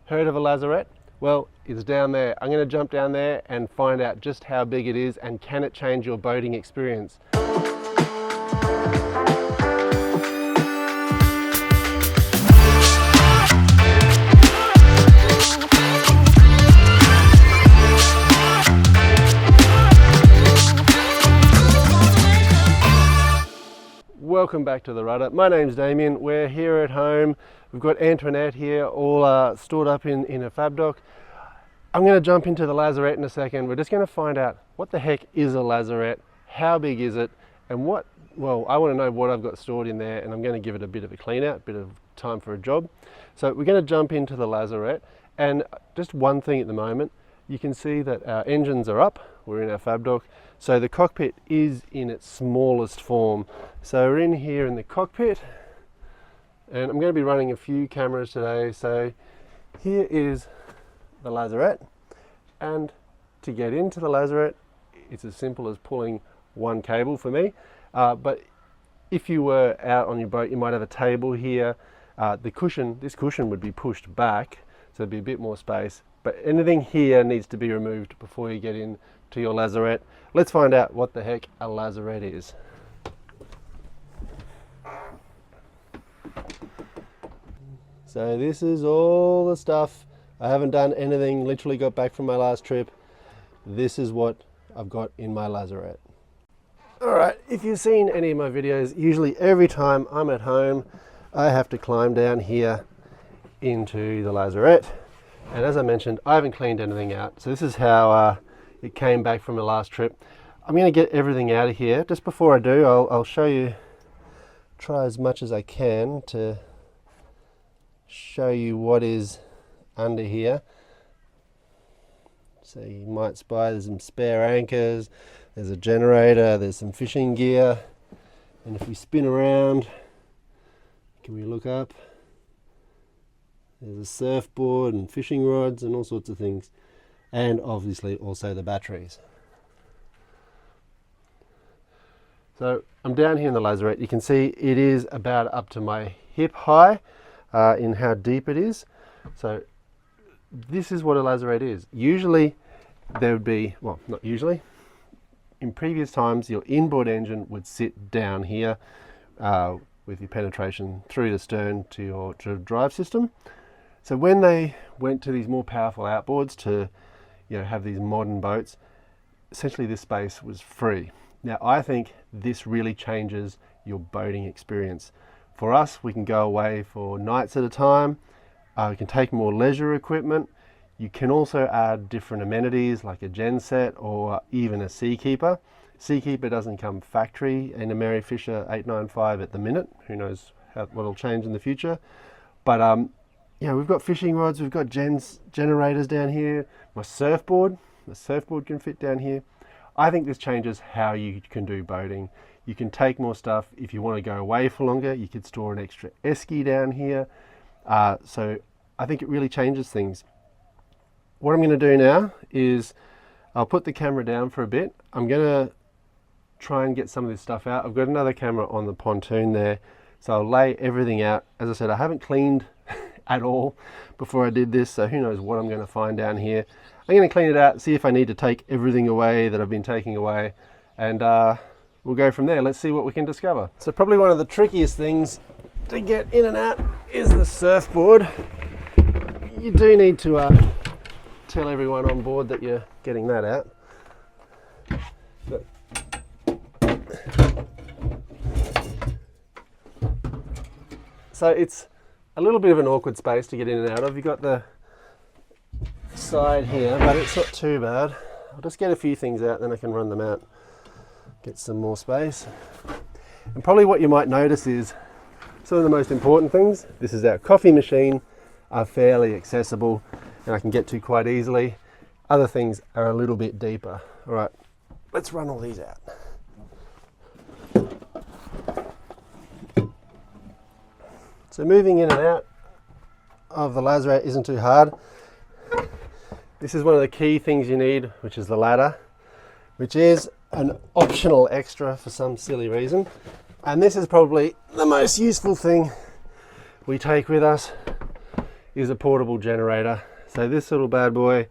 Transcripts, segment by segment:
Heard of a lazarette? Well, it's down there. I'm going to jump down there and find out just how big it is and can it change your boating experience. Welcome back to the Rudder. My name's Damian. We're here at home. We've got Antoinette here, all stored up in a fab dock. I'm going to jump into the lazarette in a second. We're just going to find out what the heck is a lazarette, how big is it, and I want to know what I've got stored in there, and I'm going to give it a bit of a clean out, a bit of time for a job. So we're going to jump into the lazarette, and just one thing at the moment, you can see that our engines are up. We're in our fab dock. So the cockpit is in its smallest form. So we're in here in the cockpit, and I'm going to be running a few cameras today. So here is the lazarette, and to get into the lazarette, it's as simple as pulling one cable for me. But if you were out on your boat, you might have a table here. This cushion would be pushed back, so there'd be a bit more space. But anything here needs to be removed before you get in to your lazarette. Let's find out what the heck a lazarette is. So this is all the stuff. I haven't done anything, literally got back from my last trip. This is what I've got in my lazarette. All right, if you've seen any of my videos, usually every time I'm at home, I have to climb down here into the lazarette. And as I mentioned, I haven't cleaned anything out. So this is how it came back from the last trip. I'm going to get everything out of here. Just before I do, I'll show you, try as much as I can to show you what is under here. So you might spy there's some spare anchors, there's a generator, there's some fishing gear. And if we spin around, can we look up? There's a surfboard and fishing rods and all sorts of things. And obviously also the batteries. So I'm down here in the lazarette. You can see it is about up to my hip high in how deep it is. So this is what a lazarette is. Usually there would be, well, not usually, in previous times your inboard engine would sit down here with your penetration through the stern to your drive system. So when they went to these more powerful outboards to have these modern boats, essentially this space was free. Now I think this really changes your boating experience. For us, we can go away for nights at a time. We can take more leisure equipment. You can also add different amenities like a gen set or even a Seakeeper. Seakeeper doesn't come factory in a Mary Fisher 895 at the minute. Who knows what will change in the future. But we've got fishing rods, we've got generators down here. The surfboard can fit down here. I think this changes how you can do boating. You can take more stuff. If you want to go away for longer, you could store an extra esky down here. So I think it really changes things. What I'm going to do now is I'll put the camera down for a bit. I'm going to try and get some of this stuff out. I've got another camera on the pontoon there. So I'll lay everything out. As I said, I haven't cleaned at all before I did this, so who knows what I'm going to find down here. I'm going to clean it out, see if I need to take everything away that I've been taking away, and we'll go from there. Let's see what we can discover. So probably one of the trickiest things to get in and out is the surfboard. You do need to tell everyone on board that you're getting that out. So it's a little bit of an awkward space to get in and out of. You've got the side here, but it's not too bad. I'll just get a few things out, then I can run them out, get some more space. And probably what you might notice is some of the most important things. This is our coffee machine, are fairly accessible and I can get to quite easily. Other things are a little bit deeper. All right, let's run all these out. So moving in and out of the lazarette isn't too hard. This is one of the key things you need, which is the ladder, which is an optional extra for some silly reason. And this is probably the most useful thing we take with us is a portable generator. So this little bad boy,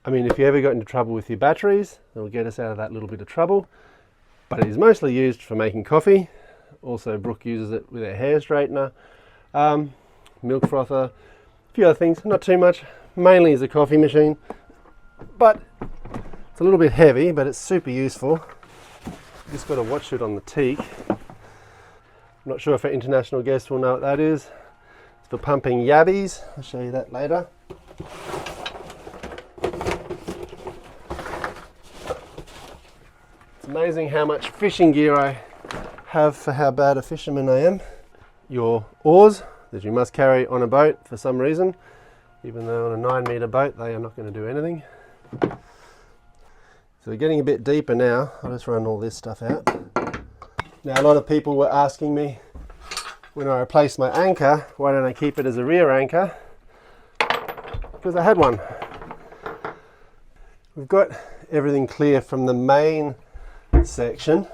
I mean, if you ever got into trouble with your batteries, it'll get us out of that little bit of trouble. But it is mostly used for making coffee. Also, Brooke uses it with her hair straightener, milk frother, a few other things, not too much. Mainly as a coffee machine, but it's a little bit heavy, but it's super useful. Just got to watch it on the teak. I'm not sure if our international guests will know what that is. It's for pumping yabbies. I'll show you that later. It's amazing how much fishing gear I have for how bad a fisherman I am. Your oars that you must carry on a boat for some reason, even though on a 9-meter boat they are not going to do anything. So we're getting a bit deeper now. I'll just run all this stuff out. Now a lot of people were asking me when I replaced my anchor, why don't I keep it as a rear anchor? Because I had one. We've got everything clear from the main section.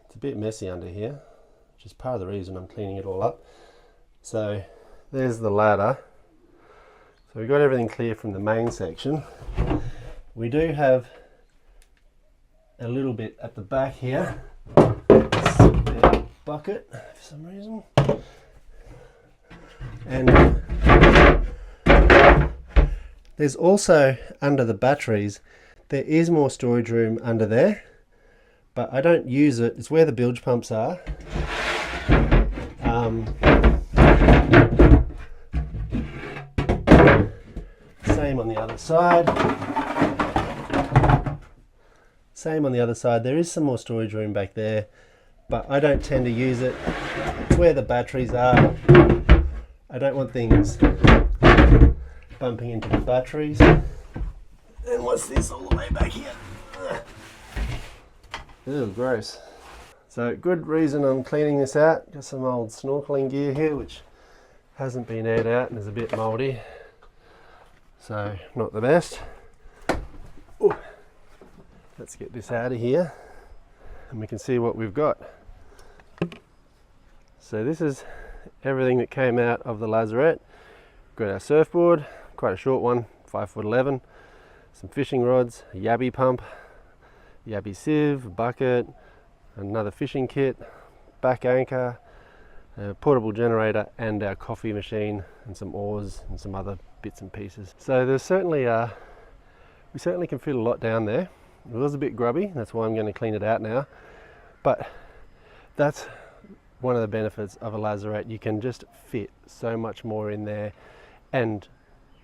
It's a bit messy under here, which is part of the reason I'm cleaning it all up. So there's the ladder. So we've got everything clear from the main section. We do have a little bit at the back here. A bucket for some reason. And there's also under the batteries, there is more storage room under there, but I don't use it. It's where the bilge pumps are. Same on the other side. Same on the other side. There is some more storage room back there, but I don't tend to use it. It's where the batteries are. I don't want things bumping into the batteries. And what's this all the way back here? Ew, gross. So good reason I'm cleaning this out. Got some old snorkeling gear here which hasn't been aired out and is a bit mouldy. So not the best. Ooh. Let's get this out of here and we can see what we've got. So this is everything that came out of the Lazarette. Got our surfboard, quite a short one, 5'11", some fishing rods, a yabby pump, yabby sieve, a bucket, another fishing kit, back anchor, a portable generator, and our coffee machine, and some oars and some other bits and pieces. So there's certainly we certainly can fit a lot down there. It was a bit grubby, that's why I'm going to clean it out now, but that's one of the benefits of a Lazarette. You can just fit so much more in there, and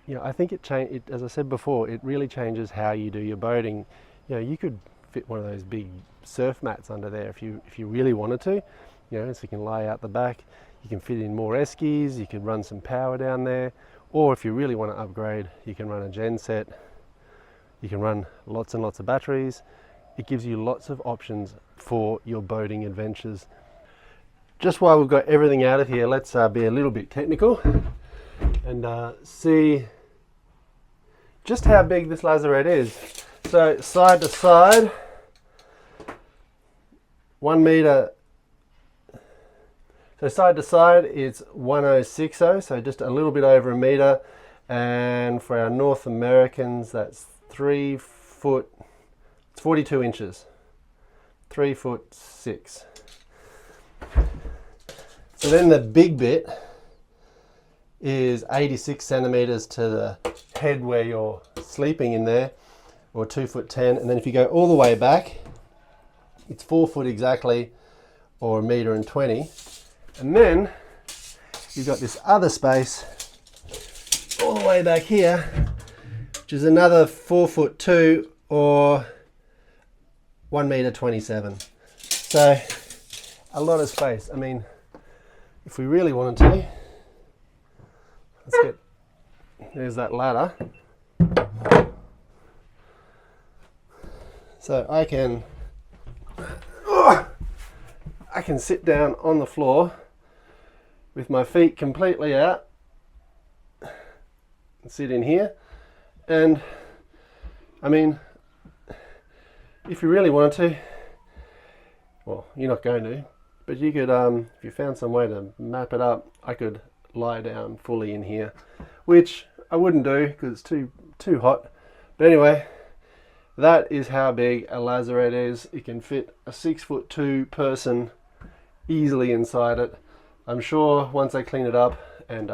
you know, I think it as I said before, it really changes how you do your boating. You know, you could fit one of those big surf mats under there if you really wanted to, you know, so you can lay out the back. You can fit in more eskies, you can run some power down there, or if you really want to upgrade, you can run a gen set. You can run lots and lots of batteries. It gives you lots of options for your boating adventures. Just while we've got everything out of here, let's be a little bit technical and see just how big this Lazarette is. So side to side, 1 meter. So side to side it's 1060, so just a little bit over 1 meter. And for our North Americans, that's 3 foot, it's 42 inches, 3'6". So then the big bit is 86 centimeters to the head where you're sleeping in there, or 2'10". And then if you go all the way back, it's 4 foot exactly, or 1.20 meters. And then you've got this other space all the way back here, which is another 4'2", or 1.27 meters. So a lot of space. I mean, if we really wanted to, let's get, there's that ladder. So I can sit down on the floor with my feet completely out and sit in here. And I mean, if you really wanted to, well, you're not going to, but you could, if you found some way to map it up, I could lie down fully in here, which I wouldn't do because it's too hot. But anyway, that is how big a lazarette is. It can fit a 6'2" person easily inside it. I'm sure once I clean it up and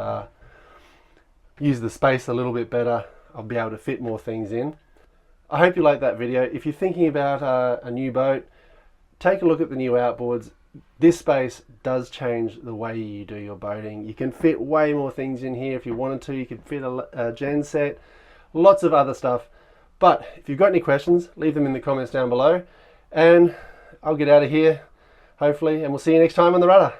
use the space a little bit better, I'll be able to fit more things in. I hope you liked that video. If you're thinking about a new boat, take a look at the new outboards. This space does change the way you do your boating. You can fit way more things in here if you wanted to. You can fit a gen set, lots of other stuff. But if you've got any questions, leave them in the comments down below, and I'll get out of here hopefully, and we'll see you next time on the Rudder.